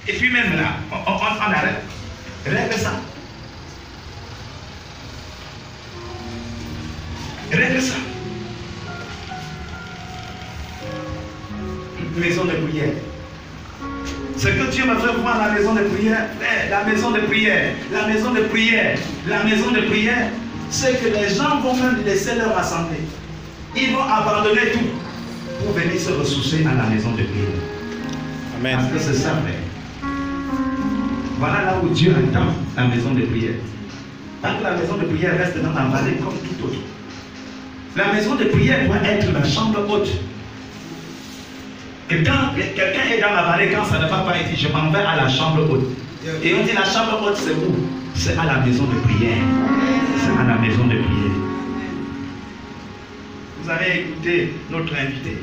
Et puis même là, on arrête. Règle ça. Règle ça. Maison de prière. Ce que Dieu me fait voir la maison de prière, la maison de prière, la maison de prière, la maison de prière, c'est que les gens vont même laisser leur assemblée. Ils vont abandonner tout pour venir se ressourcer à la maison de prière. Amen. Parce que c'est ça, frère. Voilà là où Dieu attend la maison de prière. Tant que la maison de prière reste dans la vallée comme tout autre. La maison de prière doit être la chambre haute. Quelqu'un est dans la vallée, quand ça ne va pas, il dit je m'en vais à la chambre haute. Et on dit la chambre haute c'est où? C'est à la maison de prière. C'est à la maison de prière. Vous avez écouté notre invité.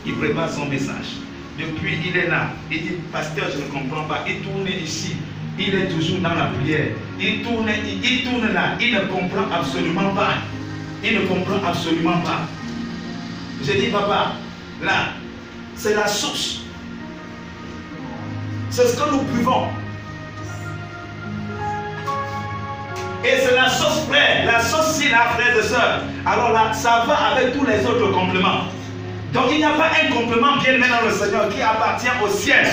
Il prépare son message. Depuis il est là. Il dit pasteur je ne comprends pas. Il tourne ici. Il est toujours dans la prière. Il tourne là. Il ne comprend absolument pas. Il ne comprend absolument pas. J'ai dit papa, là, c'est la source. C'est ce que nous buvons. Et c'est la sauce frère. La sauce si là, frères et sœurs. Alors là, ça va avec tous les autres compléments. Donc il n'y a pas un complément bien aimé dans le Seigneur qui appartient au ciel,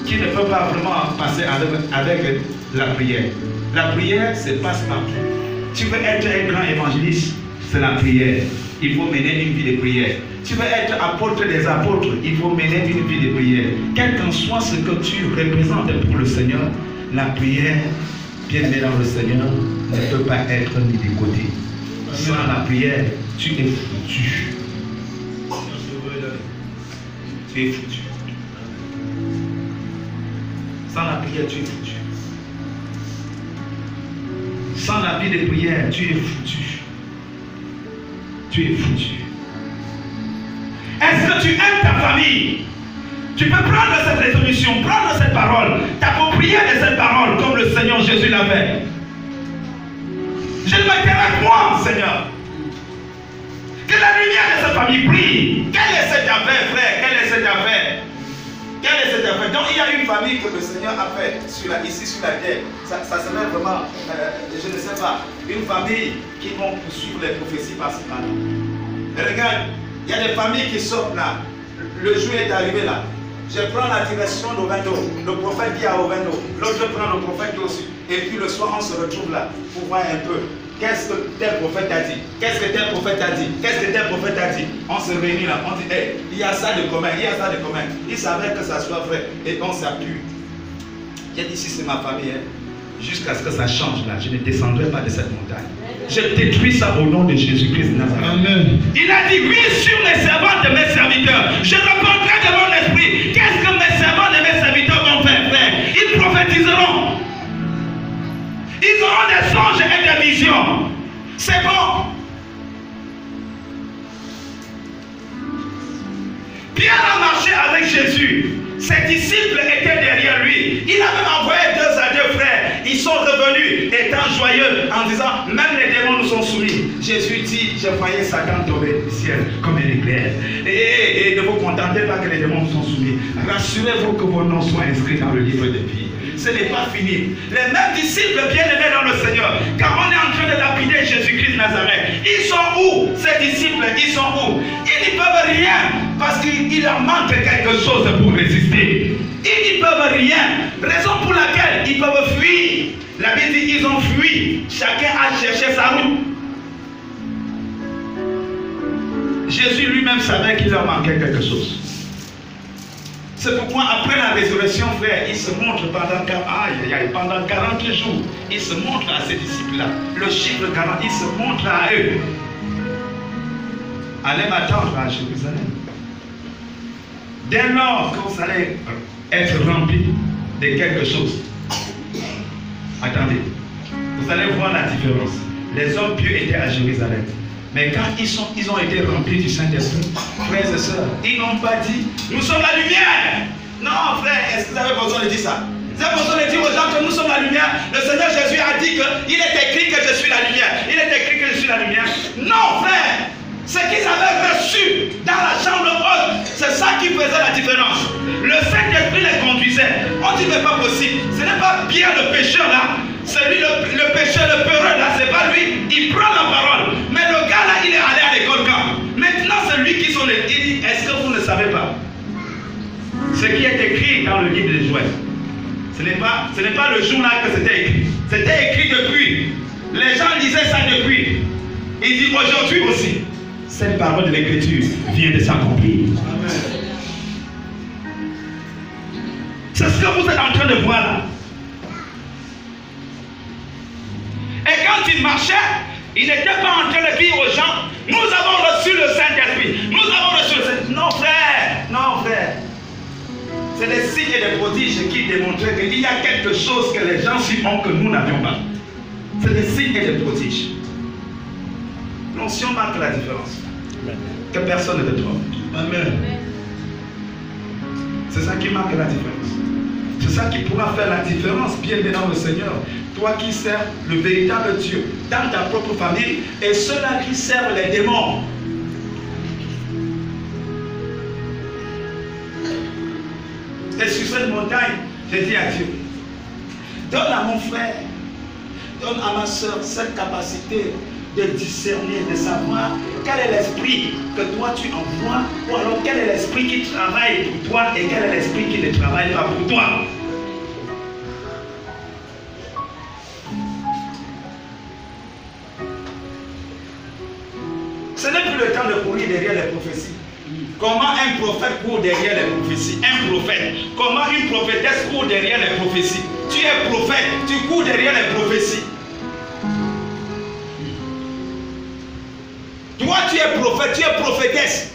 qui ne peut pas vraiment passer avec la prière. La prière, c'est passe-partout. Tu veux être un grand évangéliste, c'est la prière. Il faut mener une vie de prière. Tu veux être apôtre des apôtres, il faut mener une vie de prière. Quel qu'en soit ce que tu représentes pour le Seigneur, la prière, bien aimé dans le Seigneur, ne peut pas être mis de côté. Sans la prière, tu es foutu. Tu es foutu. Sans la prière, tu es foutu. Sans la vie de prière, tu es foutu. Tu es foutu. Est-ce que tu aimes ta famille? Tu peux prendre cette résolution, prendre cette parole, t'approprier de cette parole comme le Seigneur Jésus l'a fait. Je ne m'intéresse que moi, Seigneur. Que la lumière de cette famille brille. Quelle est cette affaire, frère? Quelle est cette affaire? Quelle est cette affaire? Donc il y a une famille que le Seigneur a fait ici sur la terre. Ça s'appelle vraiment, je ne sais pas, une famille qui vont poursuivre les prophéties par-ci par-là. Regarde, il y a des familles qui sortent là. Le jour est arrivé là. Je prends la direction d'Ovendo. Le prophète dit à Ovendo. L'autre prend le prophète aussi. Et puis le soir, on se retrouve là pour voir un peu. Qu'est-ce que tel prophète a dit? Qu'est-ce que tel prophète a dit? Qu'est-ce que tel prophète a dit? On se réunit là. On dit, hey, il y a ça de commun. Il y a ça de commun. Il savait que ça soit vrai. Et on s'appuie. J'ai dit, si c'est ma famille, hein, jusqu'à ce que ça change là, je ne descendrai pas de cette montagne. Je détruis ça au nom de Jésus-Christ de Nazareth. Amen. Il a dit, oui, sur les servantes de mes serviteurs, je répondrai de mon esprit. Qu'est-ce que mes servantes et mes serviteurs vont faire, frère? Ils prophétiseront. Ils auront des songes et des visions. C'est bon. Pierre a marché avec Jésus. Ses disciples étaient derrière lui. Il a même envoyé 2 à 2 frères. Ils sont revenus étant joyeux en disant, même les démons nous sont soumis. Jésus dit, je voyais Satan tomber du ciel comme un éclair. Et ne vous contentez pas que les démons nous sont soumis. Rassurez-vous que vos noms soient inscrits dans le livre de vie. Ce n'est pas fini. Les mêmes disciples bien-aimés dans le Seigneur, car on est en train de lapider Jésus-Christ de Nazareth. Ils sont où? Ces disciples, ils sont où? Ils n'y peuvent rien parce qu'il leur manque quelque chose pour résister. Ils n'y peuvent rien. Raison pour laquelle ils peuvent fuir. La Bible dit qu'ils ont fui. Chacun a cherché sa route. Jésus lui-même savait qu'il leur manquait quelque chose. C'est pourquoi après la résurrection, frère, il se montre pendant 40 jours. Il se montre à ses disciples-là. Le chiffre 40, il se montre à eux. Allez m'attendre à Jérusalem. Dès lors que vous allez être rempli de quelque chose, attendez, vous allez voir la différence. Les hommes pieux étaient à Jérusalem. Mais quand ils ont été remplis du Saint-Esprit, frères et sœurs, ils n'ont pas dit, nous sommes la lumière. Non, frère, est-ce que vous avez besoin de dire ça? Vous avez besoin de dire aux gens que nous sommes la lumière. Le Seigneur Jésus a dit qu'il est écrit que je suis la lumière. Il est écrit que je suis la lumière. Non, frère. Ce qu'ils avaient reçu dans la chambre haute, c'est ça qui faisait la différence. Le Saint-Esprit les conduisait. On dit, mais pas possible. Ce n'est pas bien le pécheur là. Celui, le pécheur, le peureux là, c'est pas lui. Il prend la parole. Mais le gars là, il est allé à l'école quand? Maintenant, c'est lui qui sont les... Il dit, est-ce que vous ne savez pas? Ce qui est écrit dans le livre des Joël. Ce n'est pas le jour là que c'était écrit. C'était écrit depuis. Les gens lisaient ça depuis. Il dit aujourd'hui aussi, cette parole de l'écriture vient de s'accomplir. C'est ce que vous êtes en train de voir là. Et quand il marchait, il n'était pas en train de dire aux gens, nous avons reçu le Saint-Esprit. Nous avons reçu le Saint-Esprit. Non frère, non frère. C'est des signes et des prodiges qui démontraient qu'il y a quelque chose que les gens ont que nous n'avions pas. C'est des signes et des prodiges. L'onction marque la différence. Amen. Que personne ne te trompe. Amen. C'est ça qui marque la différence. C'est ça qui pourra faire la différence, bien-aimé dans le Seigneur. Toi qui sers le véritable Dieu dans ta propre famille et ceux-là qui servent les démons. Et sur cette montagne, j'ai dit à Dieu, donne à mon frère, donne à ma soeur cette capacité de discerner, de savoir quel est l'esprit que toi tu envoies, ou alors quel est l'esprit qui travaille pour toi et quel est l'esprit qui ne travaille pas pour toi. Ce n'est plus le temps de courir derrière les prophéties. Comment un prophète court derrière les prophéties? Un prophète. Comment une prophétesse court derrière les prophéties? Tu es prophète, tu cours derrière les prophéties. Toi, tu es prophète, tu es prophétesse.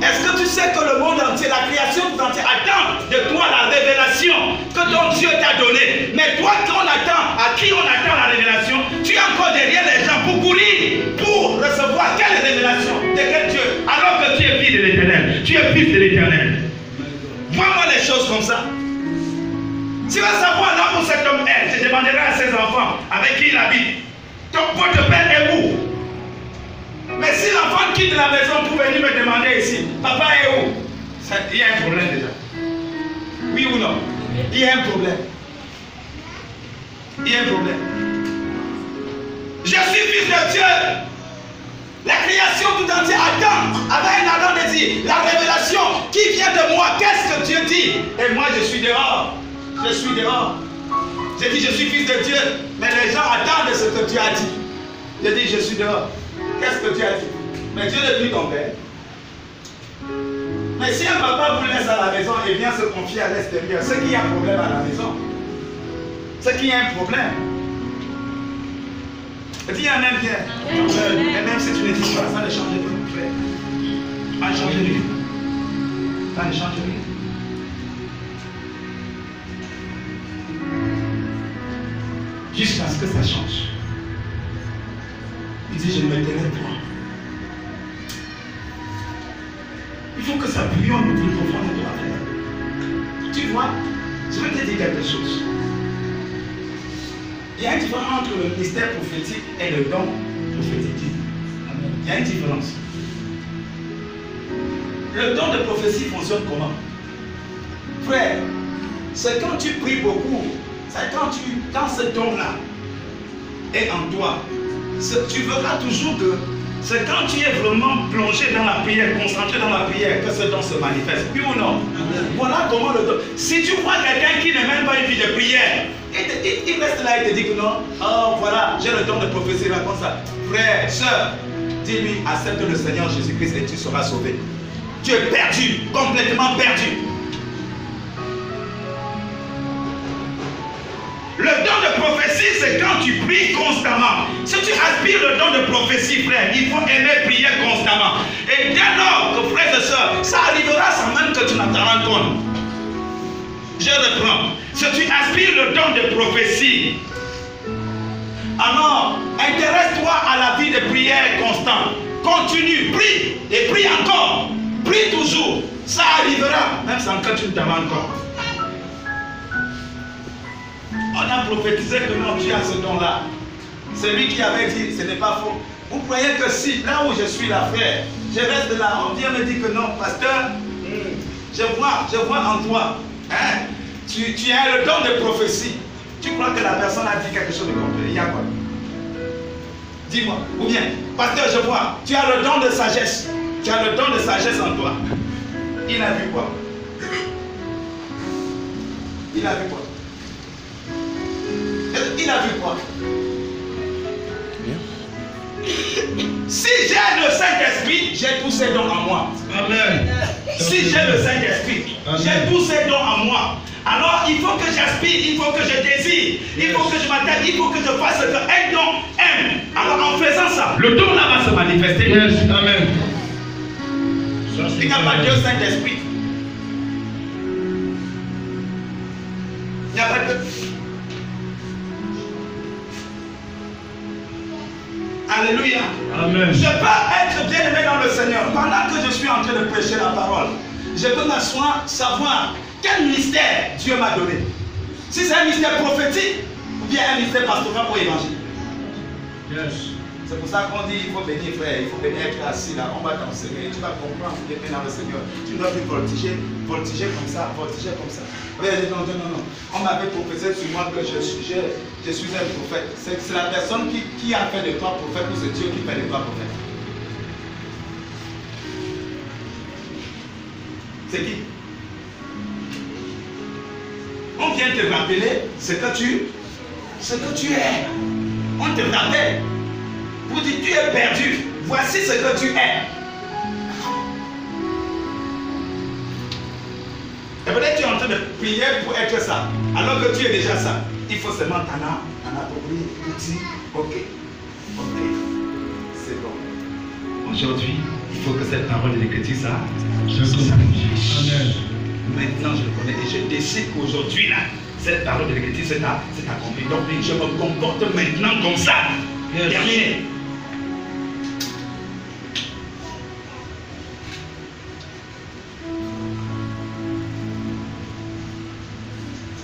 Est-ce que tu sais que le monde entier, la création tout entière attend de toi la révélation que ton Dieu t'a donnée? Mais toi, qu'on attend, à qui on attend la révélation? Tu es encore derrière les gens pour courir, pour recevoir quelle révélation? De quel Dieu? Alors que tu es fils de l'Éternel, tu es fils de l'Éternel. Vois-moi les choses comme ça. Tu vas savoir là où cet homme est. Je demanderai à ses enfants avec qui il habite. Votre père est où? Mais si l'enfant quitte la maison pour venir me demander ici, papa est où? Il y a un problème déjà. Oui ou non? Il y a un problème. Il y a un problème. Je suis fils de Dieu. La création tout entière attend avec un ardent désir la révélation qui vient de moi. Qu'est-ce que Dieu dit? Et moi je suis dehors. Je suis dehors. J'ai dit je suis fils de Dieu. Mais les gens attendent ce que Dieu a dit. J'ai dit je suis dehors. Qu'est-ce que Dieu a dit? Mais Dieu n'est plus ton père. Mais si un papa vous laisse à la maison et vient se confier à l'extérieur, c'est qu'il y a un problème à la maison. C'est qu'il y a un problème. Dis Amen, Pierre. Et même si tu ne dis pas, ça ne change pas, mon frère. Ça ne change rien. Ça ne change rien. Jusqu'à ce que ça change. Il dit, je me tairai toi. Il faut que ça bouillonne le plus profond de toi. Tu vois, je vais te dire quelque chose. Il y a une différence entre le mystère prophétique et le don prophétique. Il y a une différence. Le don de prophétie fonctionne comment? Frère, c'est quand tu pries beaucoup, c'est quand ce don-là est en toi, tu verras toujours que c'est quand tu es vraiment plongé dans la prière, concentré dans la prière, que ce don se manifeste. Oui ou non? Voilà comment le don. Si tu vois quelqu'un qui n'a même pas une vie de prière, il reste là et te dit que non, oh voilà, j'ai le don de prophétie, raconte ça. Frère, soeur, dis-lui, accepte le Seigneur Jésus-Christ et tu seras sauvé. Tu es perdu, complètement perdu. Le don de prophétie, c'est quand tu pries constamment. Si tu aspires le don de prophétie, frère, il faut aimer prier constamment. Et dès lors que, frères et sœurs, ça arrivera sans même que tu n'en te rendes compte. Je reprends. Si tu aspires le don de prophétie, alors intéresse-toi à la vie de prière constante. Continue, prie et prie encore. Prie toujours. Ça arrivera, même sans que tu ne t'en rendes compte. On a prophétisé que non, tu as ce don-là. Celui qui avait dit, ce n'est pas faux. Vous croyez que si, là où je suis là, frère, je reste là, on vient me dire que non, pasteur, je vois en toi. Hein? tu as le don de prophétie. Tu crois que la personne a dit quelque chose de concret. Il y a quoi? Dis-moi. Ou bien, pasteur, je vois, tu as le don de sagesse. Tu as le don de sagesse en toi. Il a vu quoi? Il a vu quoi? Il a vu quoi? Si j'ai le Saint-Esprit, j'ai tous ces dons en moi. Amen. Si j'ai le Saint-Esprit, j'ai tous ces dons en moi. Alors il faut que j'aspire, il faut que je désire, il faut que je m'attelle, il faut que je fasse ce qu'un don aime. Alors en faisant ça, le don là va se manifester. Yes. Amen. Il n'y a pas Dieu Saint-Esprit. Il n'y a pas de... Alléluia. Amen. Je peux être bien aimé dans le Seigneur. Pendant que je suis en train de prêcher la parole, je peux m'asseoir, savoir quel mystère Dieu m'a donné. Si c'est un mystère prophétique ou bien un mystère pastoral ou évangile. Yes. C'est pour ça qu'on dit il faut bénir, frère, il faut bénir, être assis là, on va t'enseigner, tu vas comprendre ce qui est dans le Seigneur. Tu dois plus voltiger comme ça, voltiger comme ça. Non. On m'avait prophétisé sur moi que je suis un prophète. C'est la personne qui a fait de toi prophète ou c'est Dieu qui fait de toi prophète. C'est qui? On vient te rappeler ce que tu es. On te rappelle. Pour dire tu es perdu. Voici ce que tu es. Et peut-être tu es en train de prier pour être ça. Alors que tu es déjà ça. Il faut seulement t'en approprier. Outil. Ok. C'est bon. Aujourd'hui, il faut que cette parole de l'Écriture, ça. Amen. Maintenant, je le connais et je décide qu'aujourd'hui, là, cette parole de l'Écriture, c'est accompli. Donc, je me comporte maintenant comme ça. Yes. Terminé.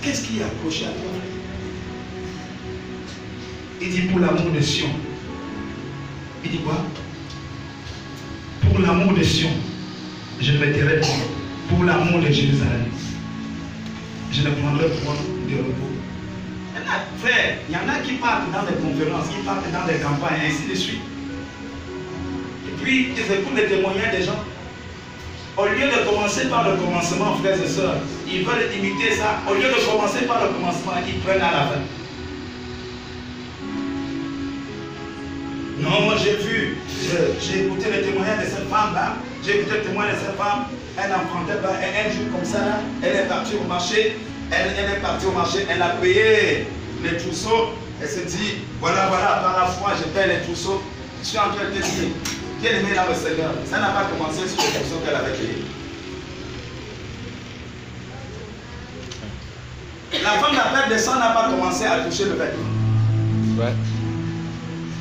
Qu'est-ce qui est accroché à toi? Il dit pour l'amour de Sion. Il dit quoi? Pour l'amour de Sion, je ne me tairai pas. Pour l'amour de Jérusalem, je ne prendrai point de repos. Maintenant, frère, il y en a qui partent dans des conférences, qui partent dans des campagnes, et ainsi de suite. Et puis, ils écoutent les témoignages des gens. Au lieu de commencer par le commencement, frères et sœurs, ils veulent imiter ça. Au lieu de commencer par le commencement, ils prennent à la fin. Non, moi j'ai vu, j'ai écouté le témoignage de cette femme-là. J'ai écouté le témoignage de cette femme. Elle empruntait pas, un jour comme ça, là, elle est partie au marché. Elle est partie au marché, elle a payé les trousseaux. Elle se dit, voilà, par la foi, je paye les trousseaux. Je suis en train de te dire, bien aimé dans le Seigneur, ça n'a pas commencé sur les trousseaux qu'elle avait payés. La femme d'appel de sang n'a pas commencé à toucher le vêtement. Ouais.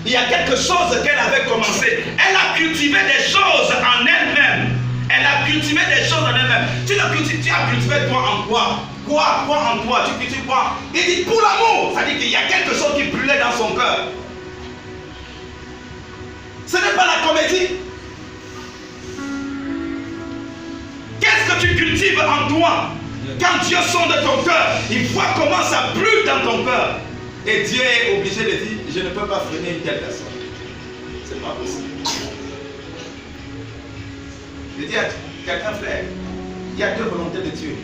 Il y a quelque chose qu'elle avait commencé. Elle a cultivé des choses en elle-même. Elle a cultivé des choses en elle-même. Tu as cultivé toi en quoi? Quoi en toi? Tu cultives quoi? Il dit pour l'amour. Ça dit qu'il y a quelque chose qui brûlait dans son cœur. Ce n'est pas la comédie. Qu'est-ce que tu cultives en toi? Quand Dieu sonde ton cœur, il voit comment ça brûle dans ton cœur. Et Dieu est obligé de dire, je ne peux pas freiner une telle personne. C'est pas possible. Je dis à quelqu'un, frère, il y a deux volontés de Dieu.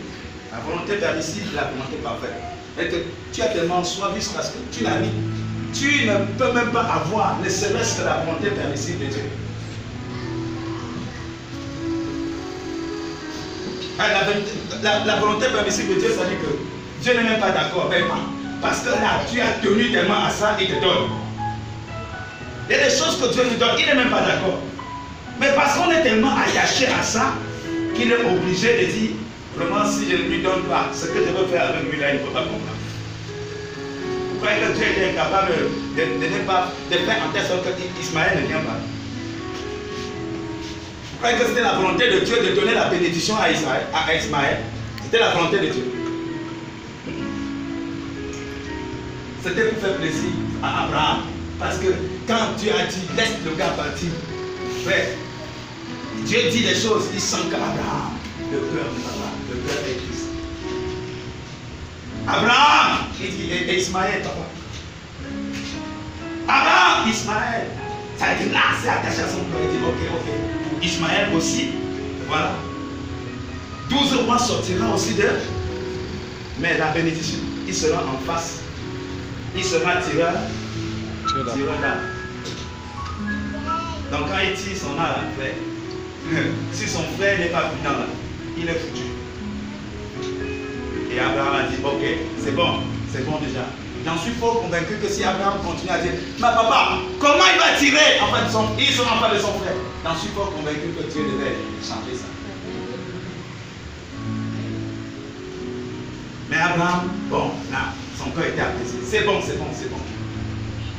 La volonté permissive et la volonté parfaite. Et que tu as tellement soif jusqu'à ce que tu l'as mis. Tu ne peux même pas avoir ne serait-ce que la volonté permissive de Dieu. La volonté permissive de Dieu, ça dit que Dieu n'est même pas d'accord. Parce que là, tu as tenu tellement à ça, il te donne. Il y a des choses que Dieu nous donne, il n'est même pas d'accord. Mais parce qu'on est tellement attaché à ça, qu'il est obligé de dire, vraiment, si je ne lui donne pas ce que je veux faire avec lui, là, il ne peut pas comprendre. Vous croyez que Dieu est incapable de faire en telle sorte qu'Ismaël ne vient pas? Vous croyez que c'était la volonté de Dieu de donner la bénédiction à Ismaël? C'était la volonté de Dieu. C'était pour faire plaisir à Abraham. Parce que quand Dieu a dit, laisse le gars partir, frère, Dieu dit des choses, il sent qu'Abraham, le cœur de papa, le cœur est triste. Abraham, et Ismaël, papa. Abraham, Ismaël. Ça a été là, c'est attaché à son cœur. Il dit, ok. Pour Ismaël aussi, voilà. 12 mois sortira aussi d'eux. Mais la bénédiction, il sera en face. Il sera tireur là. Donc quand il tire son arme, frère, si son frère n'est pas prudent là, il est foutu. Et Abraham a dit, ok, c'est bon déjà. J'en suis fort convaincu que si Abraham continue à dire, mais papa, comment il va tirer en fait il sera en face de son frère. J'en suis fort convaincu que Dieu devait changer ça. Mais Abraham, bon, là, son cœur était apaisé. C'est bon.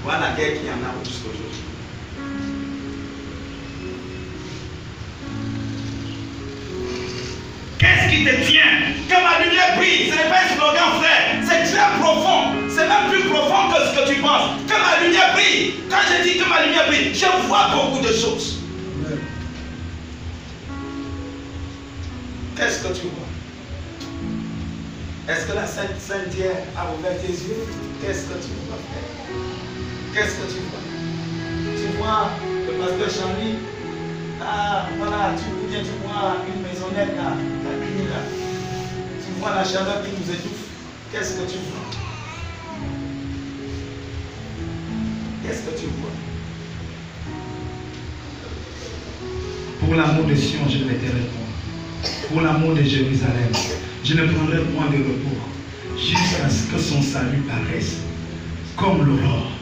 Voilà la guerre qu'il y en a jusqu'aujourd'hui. Qu'est-ce qui te tient? Que ma lumière brille. Ce n'est pas un slogan, frère. C'est très profond. C'est même plus profond que ce que tu penses. Que ma lumière brille. Quand je dis que ma lumière brille, je vois beaucoup de choses. Qu'est-ce que tu vois? Est-ce que la Sainte Vierge a ouvert tes yeux? Qu'est-ce que tu vois, frère? Qu'est-ce que tu vois? Tu vois le pasteur Charlie? Ah, voilà, tu vois une maisonnette là, tu vois la chaleur qui nous étouffe. Qu'est-ce que tu vois? Qu'est-ce que tu vois? Pour l'amour de Sion, je ne m'étais point. Pour l'amour de Jérusalem, je ne prendrai point de repos jusqu'à ce que son salut paraisse comme l'aurore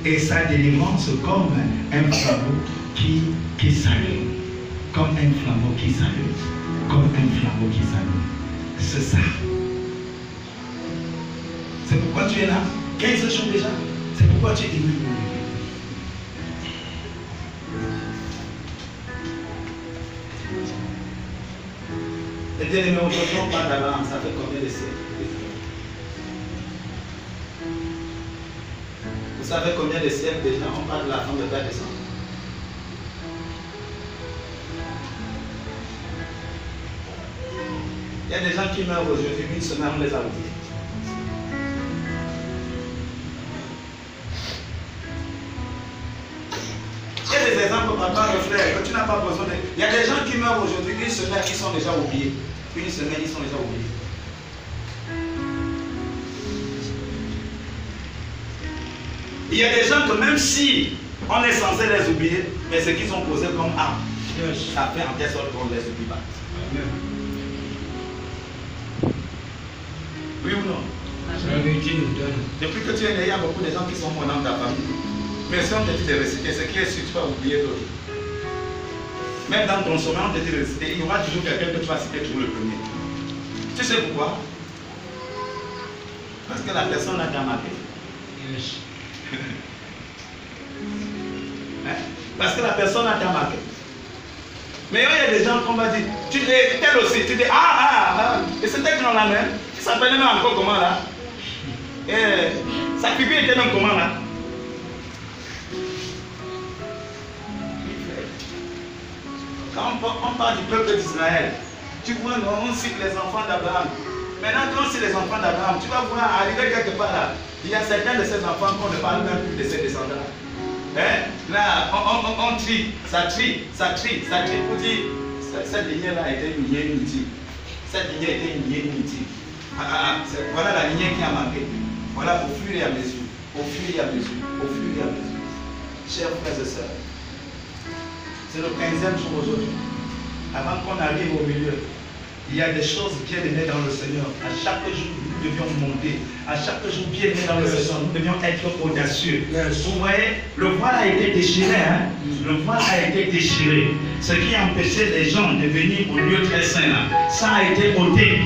et sa délivrance comme un flambeau qui s'allume. Comme un flambeau qui s'allume. Comme un flambeau qui s'allume. C'est ça. C'est pourquoi tu es là. 15 jours déjà. C'est pourquoi tu es ému. Et bien, aujourd'hui, on parle d'Abraham. Ça fait combien de siècles? Vous savez combien de siècles déjà on parle de la femme de Père et sang? Il y a des gens qui meurent aujourd'hui, une semaine, on les a oubliés. Il y a des exemples, papa, le frère, que tu n'as pas besoin de... Il y a des gens qui meurent aujourd'hui, une semaine, ils sont déjà oubliés. Une semaine, ils sont déjà oubliés. Il y a des gens que même si on est censé les oublier, mais ce qu'ils ont posé comme arme, ça fait en quelque sorte qu'on ne les oublie pas. Oui ou non? Depuis que tu es né, il y a beaucoup de gens qui sont morts dans ta famille. Mais si on te dit de réciter, ce qui est sûr, tu vas oublier d'autres. Même dans ton sommeil, on te dit de réciter, il y aura toujours quelqu'un que tu vas citer toujours le premier. Tu sais pourquoi? Parce que la personne a déjà marqué. Parce que la personne a déjà marqué. Mais il y a des gens qu'on va dire, tu dis, tel aussi, tu dis, et c'était que dans la main, il s'appelait même encore comment là? Et sa figure était même comment là? Quand on parle du peuple d'Israël, tu vois, on cite les enfants d'Abraham. Maintenant, quand on cite les enfants d'Abraham, tu vas voir arriver quelque part là. Il y a certains de ces enfants qu'on ne parle même plus de ses descendants. Là, on trie, ça trie pour dire cette lignée-là était une lignée inutile. Cette lignée était une lignée inutile. Voilà la lignée qui a manqué. Voilà au fur et à mesure, chers frères et sœurs, c'est le 15e jour aujourd'hui. Avant qu'on arrive au milieu, il y a des choses bien aimées dans le Seigneur. À chaque jour, nous devions monter. À chaque jour, bien aimé dans le Seigneur, nous devions être audacieux. Vous voyez, le voile a été déchiré. Le voile a été déchiré. Ce qui a empêché les gens de venir au lieu très saint, ça a été ôté.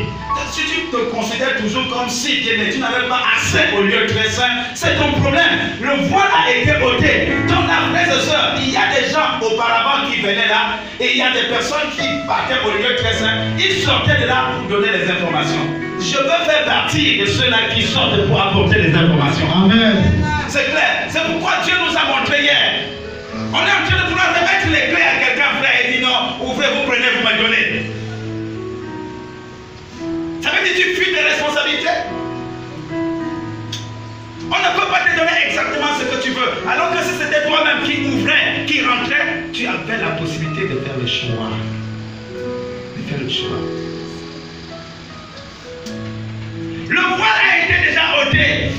Si tu te considères toujours comme si tu n'avais pas accès au lieu très saint, c'est ton problème. Le voile a été ôté. Dans la frère et sœur, il y a des gens auparavant qui venaient là et il y a des personnes qui partaient au lieu très saint. Ils sortaient de là pour donner les informations. Je veux faire partie de ceux-là qui sortent pour apporter les informations. Amen. C'est clair. C'est pourquoi Dieu nous a montré hier. On est en train de vouloir remettre les clés à quelqu'un, frère, et dit non, ouvrez, vous prenez, vous me donnez. Ça veut dire que tu fuis tes responsabilités. le choix. De faire le choix. Le voile a été déjà ôté.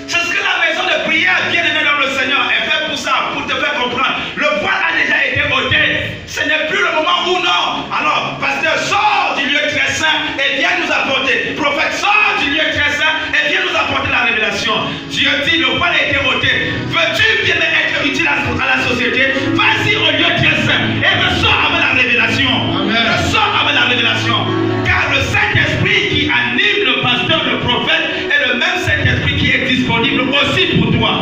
C'est ce que la maison de prière, bien aimée dans le Seigneur, est fait pour ça, pour te faire comprendre. Le voile a déjà été ôté. Ce n'est plus le moment où non. Alors, pasteur, sort du lieu très saint et viens nous apporter. Prophète, sort du lieu très saint et viens nous apporter la révélation. Dieu dit, le voile a été ôté. Veux-tu bien être utile à la société? Vas-y au lieu très saint et ressors avec la révélation. Ressors avec la révélation. Car le Saint-Esprit qui anime le pasteur, le prophète, est le même Saint-Esprit qui est disponible aussi pour toi.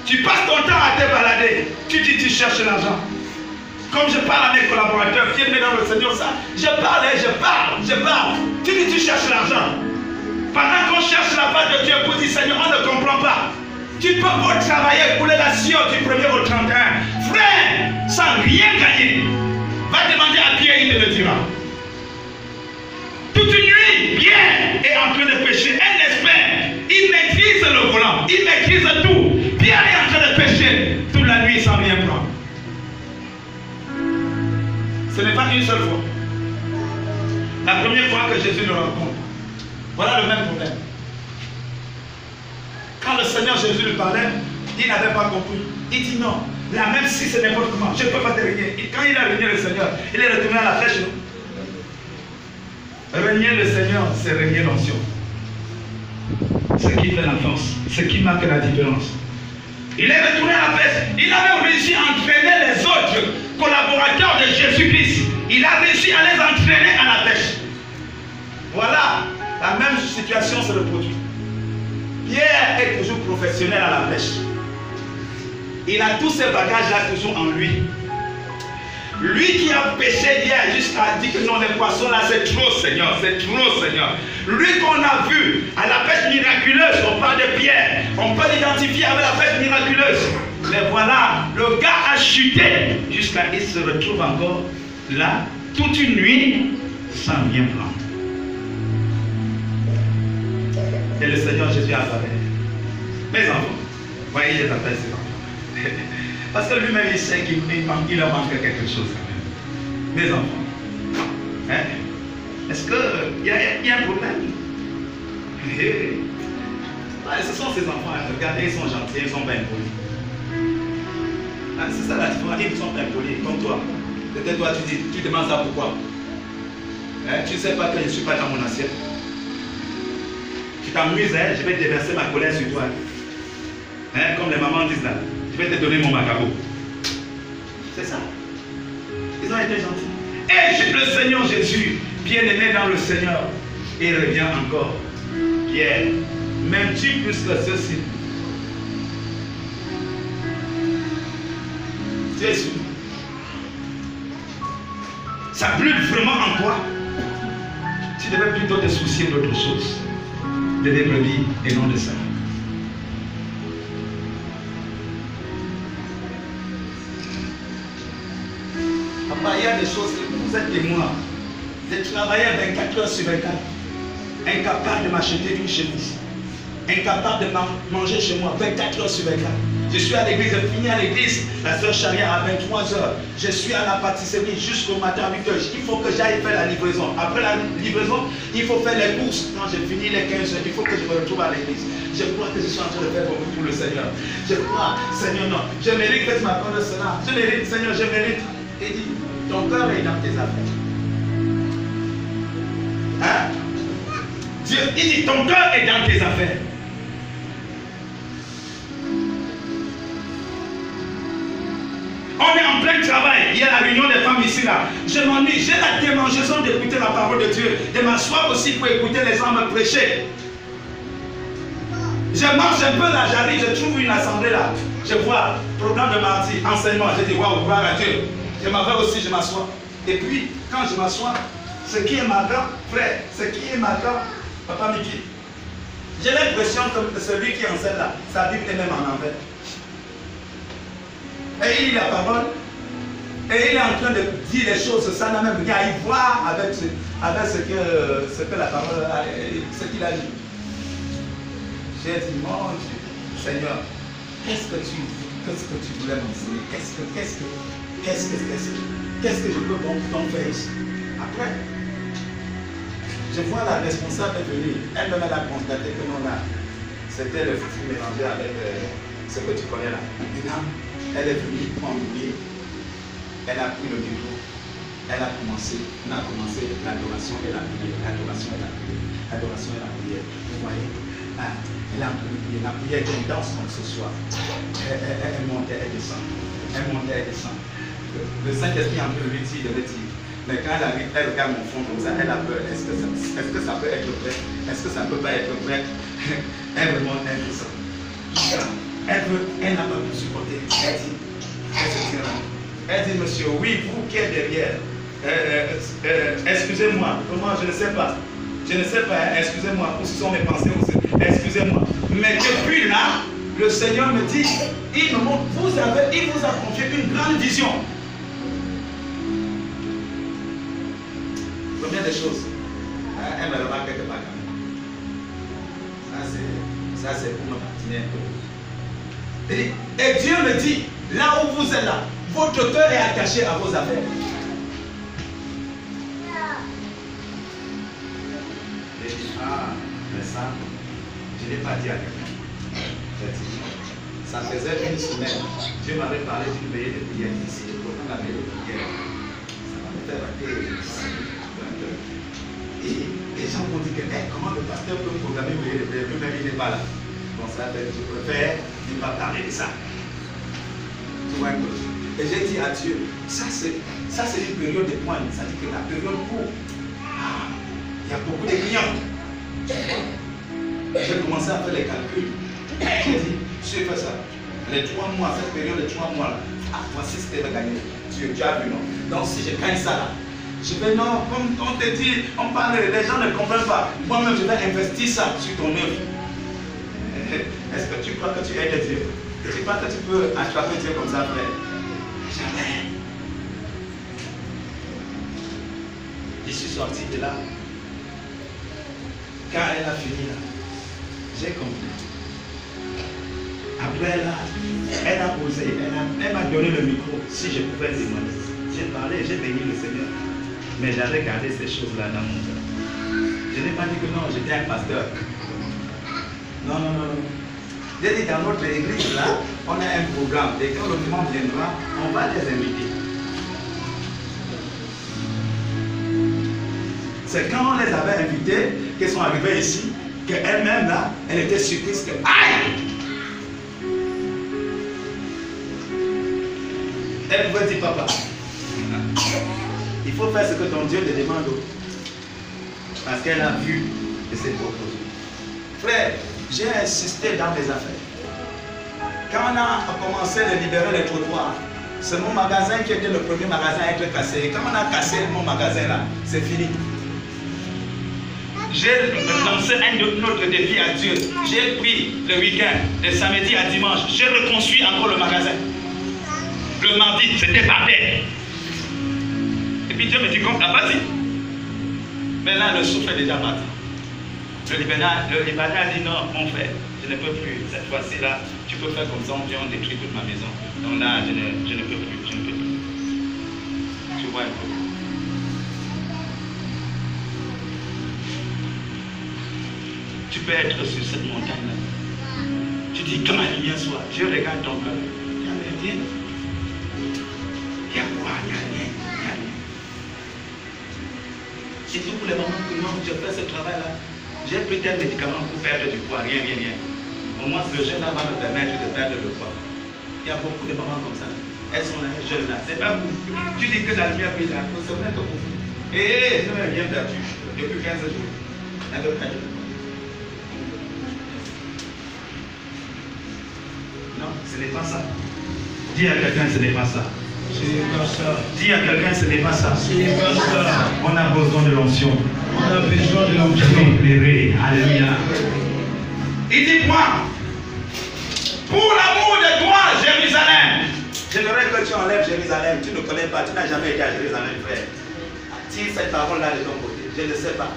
Tu passes ton temps à te balader. Tu dis tu cherches l'argent. Comme je parle à mes collaborateurs, viens dans le Seigneur, ça. Je parle. Tu dis tu cherches l'argent. Pendant qu'on cherche la face de Dieu pour dire Seigneur, on ne comprend pas. Tu peux pas travailler, couler la Sion du 1er au 31. Frère, sans rien gagner. Va demander à Pierre, il te le dira. Toute une nuit, Pierre est en train de pécher. Un expert, il maîtrise le volant, il maîtrise tout. Pierre est en train de pécher toute la nuit sans rien prendre. Ce n'est pas une seule fois. La première fois que Jésus le rencontre, voilà le même problème. Quand le Seigneur Jésus lui parlait, il n'avait pas compris. Il dit non, là même si c'est n'importe comment, je ne peux pas te régner. Et quand il a régné le Seigneur, il est retourné à la flèche. Régner le Seigneur, c'est régner l'onction. Ce qui fait la force, ce qui marque la différence. Il est retourné à la flèche. Il avait réussi à entraîner les autres collaborateurs de Jésus-Christ. Il a réussi à les entraîner à la pêche. Voilà, la même situation se reproduit. Pierre est toujours professionnel à la pêche. Il a tous ces bagages-là toujours en lui. Lui qui a pêché hier jusqu'à dire que non, les poissons là c'est trop Seigneur, c'est trop Seigneur. Lui qu'on a vu à la pêche miraculeuse, on parle de Pierre, on peut l'identifier avec la pêche miraculeuse. Mais voilà, le gars a chuté jusqu'à il se retrouve encore là, toute une nuit, sans rien prendre. Et le Seigneur Jésus apparaît. Mes enfants, voyez les appels ces enfants. Parce que lui-même il sait qu'il leur manque quelque chose quand même. Mes enfants, hein? Est-ce qu'il y a un problème? Ouais, ce sont ces enfants, regardez, ils sont gentils, ils sont bien polis. Ah, c'est ça la différence, ils sont bien polis, comme toi. Peut-être toi tu demandes ça pourquoi? Hein? Tu ne sais pas que je ne suis pas dans mon assiette. Tu t'amuses, hein? Je vais déverser ma colère sur toi. Hein? Comme les mamans disent là. Je vais te donner mon macabo. C'est ça. Ils ont été gentils. Et le Seigneur Jésus, bien aimé dans le Seigneur, il revient encore. Pierre, m'aimes-tu plus que ceci? Jésus, ça brûle vraiment en toi. Tu devais plutôt te soucier d'autre chose, de des brebis et non de ça. Papa, il y a des choses que vous êtes témoins. J'ai travaillé 24 heures sur 24, incapable de m'acheter une chemise, incapable de manger chez moi 24 heures sur 24. Je suis à l'église, je finis à l'église, la soeur Charia à 23 heures. Je suis à la pâtisserie jusqu'au matin à 8 heures. Il faut que j'aille faire la livraison. Après la livraison, il faut faire les courses. Quand j'ai fini les 15 heures, il faut que je me retrouve à l'église. Je crois que je suis en train de faire beaucoup pour le Seigneur. Je crois, Seigneur, non. Je mérite que tu m'accordes cela. Je mérite, Seigneur, je mérite. Il dit, ton cœur est dans tes affaires. Hein? Dieu, il dit, ton cœur est dans tes affaires. On est en plein travail. Il y a la réunion des femmes ici là. Je m'ennuie. J'ai la démangeaison d'écouter la parole de Dieu. De m'asseoir aussi pour écouter les gens me prêcher. Je marche un peu là, j'arrive, je trouve une assemblée là. Je vois, programme de mardi, enseignement. Je dis, waouh, gloire à Dieu. Je m'avais aussi, je m'assois. Et puis, quand je m'assois, ce qui est marquant, frère, ce qui est marquant, Papa Miki, j'ai l'impression que celui qui enseigne là, sa Bible est même en envers. Et il lit la parole, et il est en train de dire les choses, ça n'a même rien à y voir avec ce que la parole, ce qu'il a dit. J'ai dit, mon Dieu, Seigneur, qu'est-ce que tu qu'est-ce que tu voulais m'enseigner? Qu'est-ce que je peux donc faire ici? Après, je vois la responsable venir. Elle-même a constaté que non, là, c'était le foufou mélangé avec ce que tu connais là. Maintenant, elle est venue prendre l'oublier. Elle a pris le micro. On a commencé l'adoration et la prière. L'adoration et la prière. L'adoration et la prière. Vous voyez? Elle a prié. La prière est une danse comme ce soir. Elle montait, elle descend. Elle montait, elle descend. Le Saint-Esprit en train de lui dire, mais quand elle arrive, elle regarde mon fond comme ça, elle a peur. Est-ce que ça peut être vrai? Est-ce que ça ne peut pas être vrai? Elle remonte, elle descend. Elle n'a pas pu supporter. Elle dit, elle se tient là. Elle dit, monsieur, oui, vous qui êtes derrière, excusez-moi, comment, je ne sais pas. Je ne sais pas, excusez-moi, où sont mes pensées aussi. Excusez-moi. Mais depuis là, le Seigneur me dit, il vous a confié une grande vision. Première des choses, elle me remarque quelque part quand même. Ça c'est pour me partenaire. Et Dieu me dit, là où vous êtes là, votre cœur est attaché à vos affaires. Et je dis, mais ça, je ne l'ai pas dit à quelqu'un. Ça faisait une semaine. Dieu m'avait parlé d'une veillée de prière ici. Et pourtant, la veillée de prière, ça m'avait fait rater. Et les gens m'ont dit que comment le pasteur peut programmer une veillée de prière, lui-même il n'est pas là. Bon, ça fait, je préfère ne pas parler de ça. Tu vois un peu. Et j'ai dit à Dieu, ça c'est une période de pointe. Ça dit que la période où il y a beaucoup de clients. J'ai commencé à faire les calculs. J'ai dit, je fais ça. Les 3 mois, cette période de 3 mois là, voici ce que je vais gagner. Tu as vu, non? Donc si je gagne ça là, je vais non, comme on te dit, on parle, les gens ne comprennent pas. Moi-même, je vais investir ça sur ton œuvre. Est-ce que tu crois que tu aides Dieu? Tu crois que tu peux attraper Dieu comme ça, frère? Jamais. Je suis sorti de là. Quand elle a fini là, j'ai compris. Après là, elle a posé, elle m'a donné le micro si je pouvais témoigner. J'ai parlé, j'ai béni le Seigneur. Mais j'avais gardé ces choses-là dans mon cœur. Je n'ai pas dit que non, j'étais un pasteur. Non. J'ai dit dans notre église là, on a un programme. Et quand le moment viendra, on va les inviter. C'est quand on les avait invités, qu'elles sont arrivées ici, qu'elles-mêmes là, elle était surprise que aïe! Elle pouvait dire, papa, il faut faire ce que ton Dieu te demande. Parce qu'elle a vu que c'est pour toi. Frère, j'ai insisté dans mes affaires. Quand on a commencé à libérer les trottoirs, c'est mon magasin qui était le premier magasin à être cassé. Et quand on a cassé mon magasin là, c'est fini. J'ai lancé un autre défi à Dieu. J'ai pris le week-end, de samedi à dimanche, j'ai reconstruit encore le magasin. Le mardi, c'était par terre. Et puis Dieu me dit, comme vas-y. Mais là, le souffle est déjà parti. Le Libanais a dit, non, mon frère, je ne peux plus. Cette fois-ci là, tu peux faire comme ça, on vient, on détruit toute ma maison. Donc là, je ne peux plus, je ne peux plus. Tu vois un peu. Tu peux être sur cette montagne-là. Tu dis, quand la lumière soit, Dieu regarde ton cœur. Il n'y a rien. Il y a quoi? Il n'y a rien. C'est tout pour les moments que non, je fais ce travail-là. J'ai pris tel médicament pour perdre du poids, rien. Au moins, ce jeune-là va me permettre de perdre le poids. Il y a beaucoup de mamans comme ça. Elles sont là, jeunes là. C'est pas vous. Tu dis que la lumière brille là. C'est vrai que vous. Je n'ai rien perdu depuis 15 jours. Un peu près. Non, ce n'est pas ça. Dis à quelqu'un, ce n'est pas ça. Dis à quelqu'un, ce n'est pas ça. On a besoin de l'onction. On a besoin de l'onction. Alléluia. Il dit moi, pour l'amour de toi, Jérusalem. J'aimerais que tu enlèves Jérusalem. Tu ne connais pas, tu n'as jamais été à Jérusalem, frère. Tire cette parole-là de ton côté. Je ne sais pas.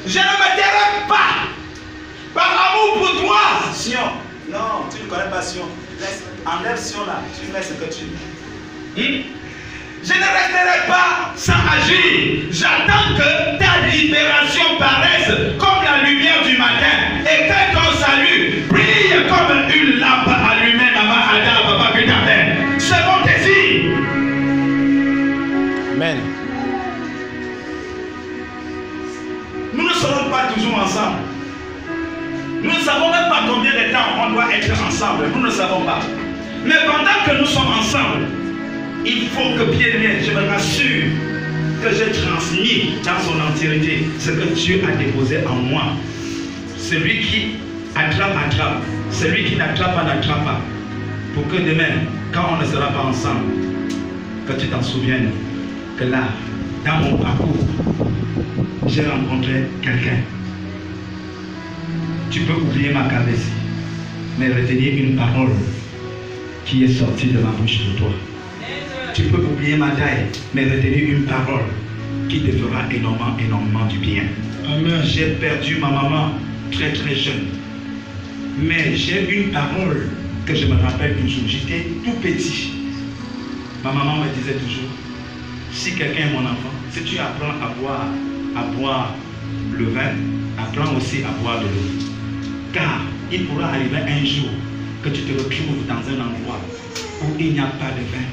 Je ne me tairai pas par amour pour toi, Sion. Non, tu ne connais pas Sion. Laisse, enlève Sion là, tu mets ce que tu veux. Je ne resterai pas sans agir. J'attends que ta libération paraisse comme la lumière du matin et que ton salut brille comme une lampe allumée dans ma Ada, Papa Pétapen. C'est mon désir. Amen. Nous ne serons pas toujours ensemble. Nous ne savons même pas combien de temps on doit être ensemble. Nous ne savons pas. Mais pendant que nous sommes ensemble, il faut que, bien aimé, je me rassure que j'ai transmis dans son entièreté ce que Dieu a déposé en moi. Celui qui attrape, attrape. Celui qui n'attrape pas, n'attrape pas. Pour que demain, quand on ne sera pas ensemble, que tu t'en souviennes que là, dans mon parcours, j'ai rencontré quelqu'un. Tu peux oublier ma cabesse, mais retenir une parole qui est sortie de ma bouche de toi. Tu peux oublier ma taille, mais retenir une parole qui te fera énormément, énormément du bien. Amen. J'ai perdu ma maman très très jeune. Mais j'ai une parole que je me rappelle toujours. J'étais tout petit. Ma maman me disait toujours, si quelqu'un est mon enfant, si tu apprends à boire le vin, apprends aussi à boire de l'eau. Car il pourra arriver un jour que tu te retrouves dans un endroit où il n'y a pas de vin.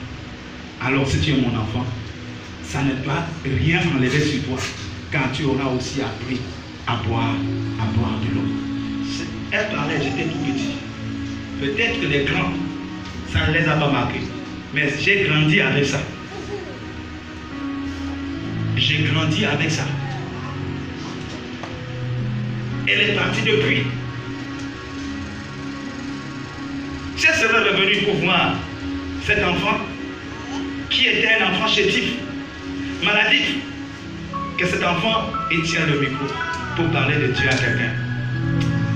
Alors si tu es mon enfant, ça ne doit rien enlever sur toi, car tu auras aussi appris à boire de l'eau. Elle parlait, j'étais tout petit. Peut-être que les grands, ça ne les a pas marqués. Mais j'ai grandi avec ça. J'ai grandi avec ça. Elle est partie depuis. Si elle serait revenue pour voir cet enfant, qui était un enfant chétif, maladif, que cet enfant, il tient le micro pour parler de Dieu à quelqu'un.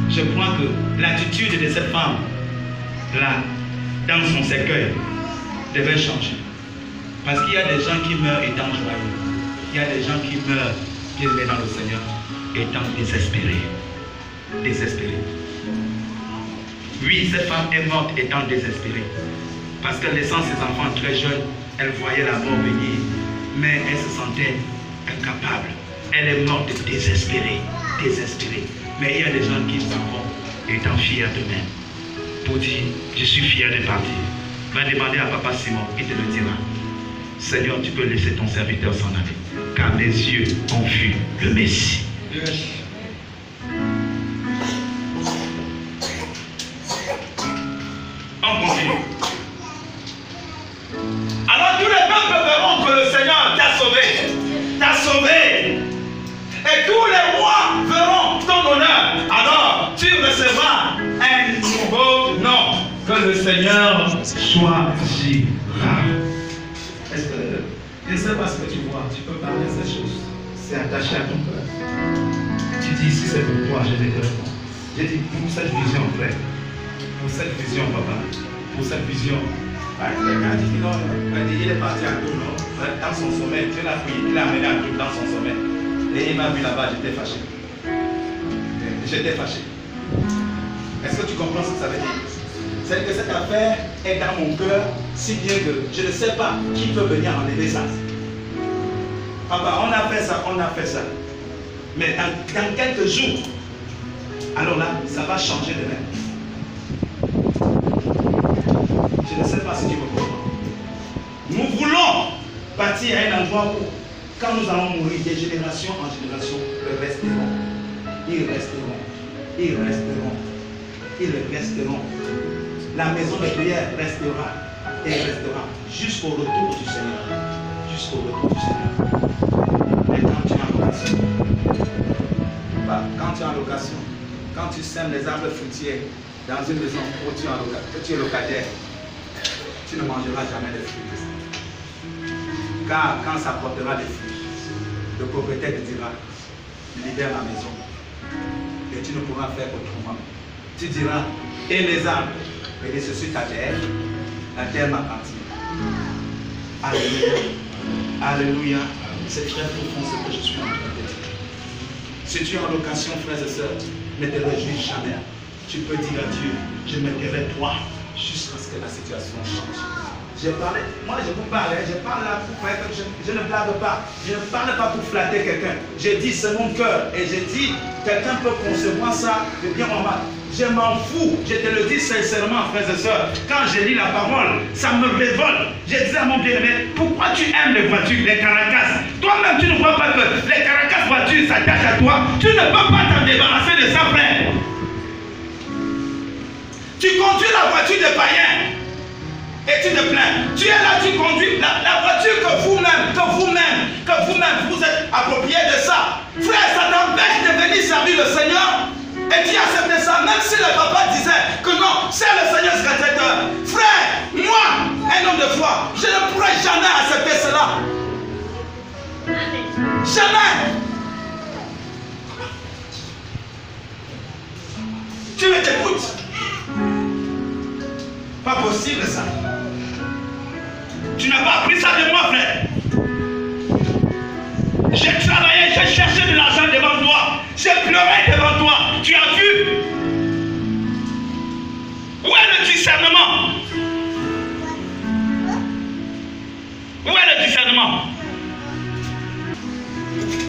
Je crois que l'attitude de cette femme, là, dans son cercueil, devait changer. Parce qu'il y a des gens qui meurent étant joyeux. Il y a des gens qui meurent, qui sont dans le Seigneur, étant désespérés. Désespérés. Oui, cette femme est morte étant désespérée. Parce qu'elle laissant ses enfants très jeunes, elle voyait la mort venir. Mais elle se sentait incapable. Elle est morte désespérée. Désespérée. Mais il y a des gens qui s'en vont étant fiers d'eux-mêmes. Pour dire, je suis fier de partir. Va demander à Papa Simon, il te le dira. Seigneur, tu peux laisser ton serviteur s'en aller. Car mes yeux ont vu le Messie. Yes. On continue. Alors tous les peuples verront que le Seigneur t'a sauvé. T'a sauvé. Et tous les rois verront ton honneur. Alors tu recevras un nouveau nom. Que le Seigneur choisira. Est-ce que je ne sais pas ce que tu vois, tu peux parler de ces choses. C'est attaché à ton cœur. Tu dis, si c'est pour toi, je vais te répondre. J'ai dit, pour cette vision, frère. Pour cette vision, papa. Pour cette vision. Quelqu'un a dit, non, il est parti à Toul, dans son sommeil. Dieu l'a pris, il l'a amené à Toul dans son sommeil. Et il m'a vu là-bas, j'étais fâché. J'étais fâché. Est-ce que tu comprends ce que ça veut dire? C'est que cette affaire est dans mon cœur, si bien que je ne sais pas qui peut venir enlever ça. Papa, on a fait ça, on a fait ça. Mais dans quelques jours, alors là, ça va changer de même. Je ne sais pas si tu me comprends. Nous voulons partir à un endroit où, quand nous allons mourir, de génération en génération, ils resteront. Ils resteront. Ils resteront. Ils resteront. La maison de prière restera et restera jusqu'au retour du Seigneur. Jusqu'au retour du Seigneur. Et quand tu es en location, quand tu es en location, quand tu sèmes les arbres fruitiers dans une maison où tu es locataire, tu ne mangeras jamais de fruits. Car quand ça portera des fruits, le propriétaire te dira, libère la maison. Et tu ne pourras faire autrement. Tu diras, et les arbres, et je suis ta terre, la terre ma partie. Alléluia. Alléluia. C'est très profond ce que je suis en train de dire. Si tu es en location, frères et sœurs, ne te réjouis jamais. Tu peux dire à Dieu, je me tairai toi jusqu'à ce que la situation change. J'ai parlé, moi je vous parle, je parle là pour faire que je ne blague pas. Je ne parle pas pour flatter quelqu'un. J'ai dit c'est mon cœur. Et j'ai dit, quelqu'un peut concevoir ça de bien en mal. Je m'en fous, je te le dis sincèrement, frères et sœurs. Quand je lis la parole, ça me révolte. Je disais à mon bien-aimé, pourquoi tu aimes les voitures, les caracas? Toi-même, tu ne crois pas que les caracas voitures s'attachent à toi? Tu ne peux pas t'en débarrasser de ça, frère. Tu conduis la voiture des païens et tu te plains. Tu es là, tu conduis la voiture que vous-même, vous êtes approprié de ça. Frère, ça t'empêche de venir servir le Seigneur. Et tu acceptes ça, même si le papa disait que non, c'est le Seigneur secrétaire. Frère, moi, un homme de foi, je ne pourrais jamais accepter cela. Jamais. Tu me t'écoutes. Pas possible ça. Tu n'as pas appris ça de moi, frère. J'ai travaillé, j'ai cherché de l'argent devant toi. J'ai pleuré devant toi. Tu as vu? Où est le discernement